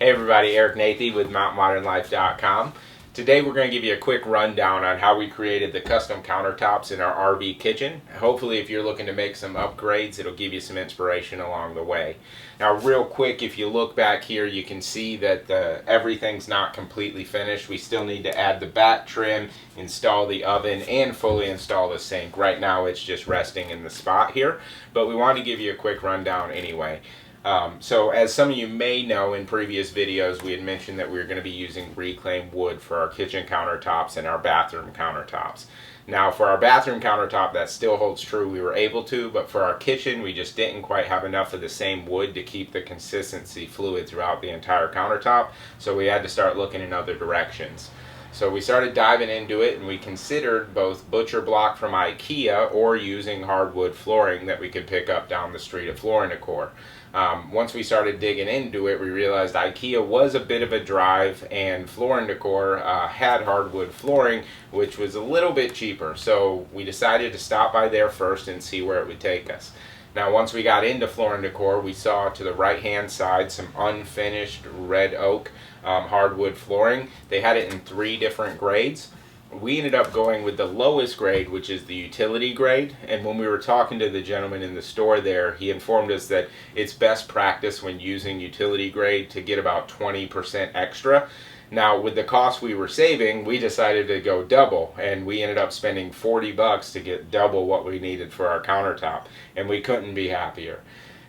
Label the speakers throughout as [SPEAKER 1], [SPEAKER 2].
[SPEAKER 1] Hey everybody, Eric Nathy with MountModernLife.com. Today we're going to give you a quick rundown on how we created the custom countertops in our RV kitchen. Hopefully if you're looking to make some upgrades, it'll give you some inspiration along the way. Now real quick, if you look back here, you can see that everything's not completely finished. We still need to add the back trim, install the oven, and fully install the sink. Right now it's just resting in the spot here, but we want to give you a quick rundown anyway. So as some of you may know, in previous videos we had mentioned that we were going to be using reclaimed wood for our kitchen countertops and our bathroom countertops. Now for our bathroom countertop that still holds true, we were able to, but for our kitchen we just didn't quite have enough of the same wood to keep the consistency fluid throughout the entire countertop, so we had to start looking in other directions. So we started diving into it, and we considered both butcher block from IKEA or using hardwood flooring that we could pick up down the street at Floor & Decor. Once we started digging into it, we realized IKEA was a bit of a drive, and Floor & Decor had hardwood flooring, which was a little bit cheaper. So we decided to stop by there first and see where it would take us. Now once we got into Floor & Decor, we saw to the right hand side some unfinished red oak hardwood flooring. They had it in 3 different grades. We ended up going with the lowest grade, which is the utility grade, and when we were talking to the gentleman in the store there, he informed us that it's best practice when using utility grade to get about 20% extra. Now with the cost we were saving, we decided to go double, and we ended up spending $40 to get double what we needed for our countertop, and we couldn't be happier.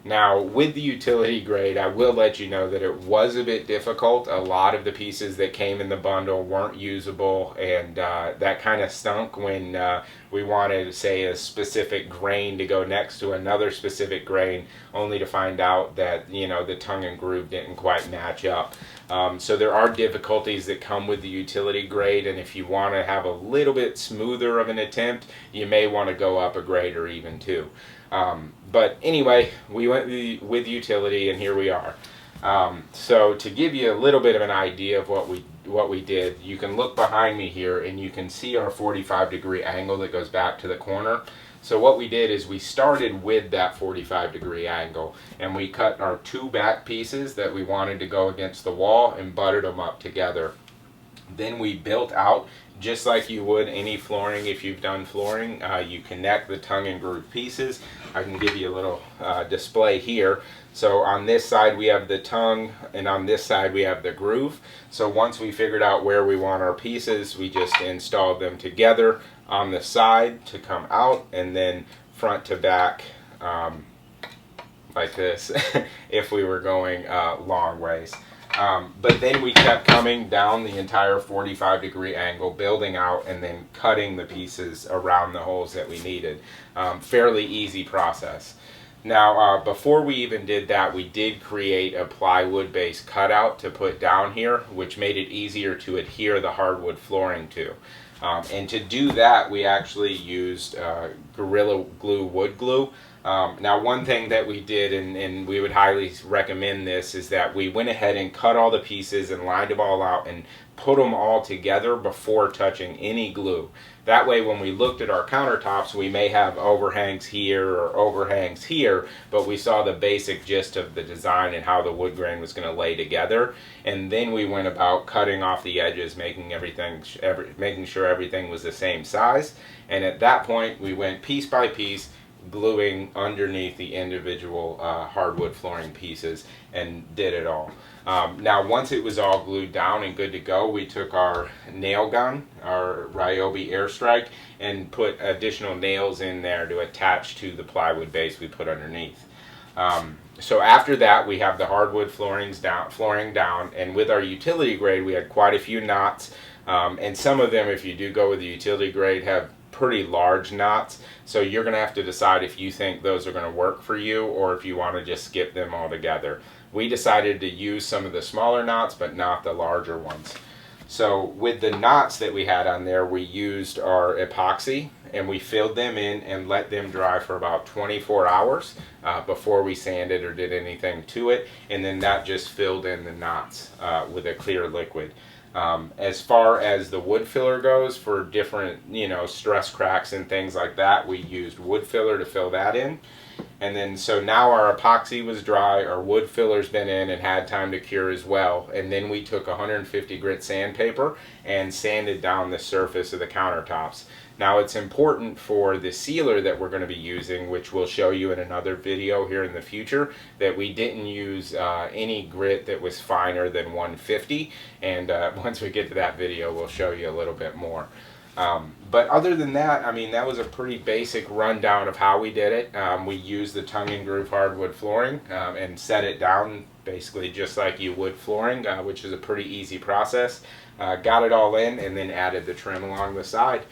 [SPEAKER 1] Now with the utility grade, I will let you know that it was a bit difficult. A lot of the pieces that came in the bundle weren't usable, and that kind of stunk when we wanted, say, a specific grain to go next to another specific grain, only to find out that, you know, the tongue and groove didn't quite match up. So there are difficulties that come with the utility grade, and if you want to have a little bit smoother of an attempt, you may want to go up a grade or even 2. But anyway, we went with utility, and here we are. So to give you a little bit of an idea of what we did, you can look behind me here and you can see our 45-degree angle that goes back to the corner. So what we did is we started with that 45-degree angle, and we cut our 2 back pieces that we wanted to go against the wall and buttered them up together. Then we built out, just like you would any flooring if you've done flooring. You connect the tongue and groove pieces. I can give you a little display here. So on this side we have the tongue, and on this side we have the groove. So once we figured out where we want our pieces, we just installed them together on the side to come out, and then front to back like this if we were going long ways. But then we kept coming down the entire 45-degree angle, building out, and then cutting the pieces around the holes that we needed. Fairly easy process. Now, before we even did that, we did create a plywood-based cutout to put down here, which made it easier to adhere the hardwood flooring to. And to do that, we actually used Gorilla Glue wood glue. Now one thing that we did, and we would highly recommend this, is that we went ahead and cut all the pieces and lined them all out and put them all together before touching any glue. That way when we looked at our countertops, we may have overhangs here or overhangs here, but we saw the basic gist of the design and how the wood grain was going to lay together. And then we went about cutting off the edges, making sure everything was the same size. And at that point we went piece by piece, gluing underneath the individual hardwood flooring pieces, and did it all. Now once it was all glued down and good to go, we took our nail gun, our Ryobi Airstrike, and put additional nails in there to attach to the plywood base we put underneath. So after that we have the hardwood flooring down, and with our utility grade we had quite a few knots, and some of them, if you do go with the utility grade, have pretty large knots, so you're going to have to decide if you think those are going to work for you or if you want to just skip them altogether. We decided to use some of the smaller knots but not the larger ones. So with the knots that we had on there, we used our epoxy, and we filled them in and let them dry for about 24 hours before we sanded or did anything to it, and then that just filled in the knots with a clear liquid. As far as the wood filler goes, for different, stress cracks and things like that, we used wood filler to fill that in. And then so now our epoxy was dry, our wood filler's been in and had time to cure as well. And then we took 150 grit sandpaper and sanded down the surface of the countertops. Now it's important for the sealer that we're going to be using, which we'll show you in another video here in the future, that we didn't use any grit that was finer than 150. And once we get to that video, we'll show you a little bit more. But other than that, I mean, that was a pretty basic rundown of how we did it. We used the tongue and groove hardwood flooring and set it down basically just like you would flooring, which is a pretty easy process. Got it all in and then added the trim along the side.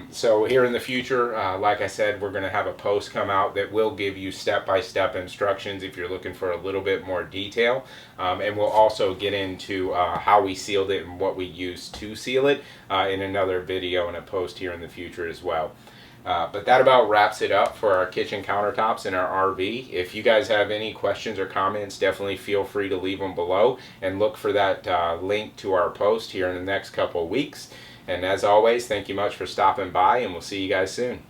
[SPEAKER 1] So here in the future, like I said, we're going to have a post come out that will give you step-by-step instructions if you're looking for a little bit more detail. And we'll also get into how we sealed it and what we used to seal it in another video and a post here in the future as well. But that about wraps it up for our kitchen countertops in our RV. If you guys have any questions or comments, definitely feel free to leave them below and look for that link to our post here in the next couple of weeks. And as always, thank you much for stopping by, and we'll see you guys soon.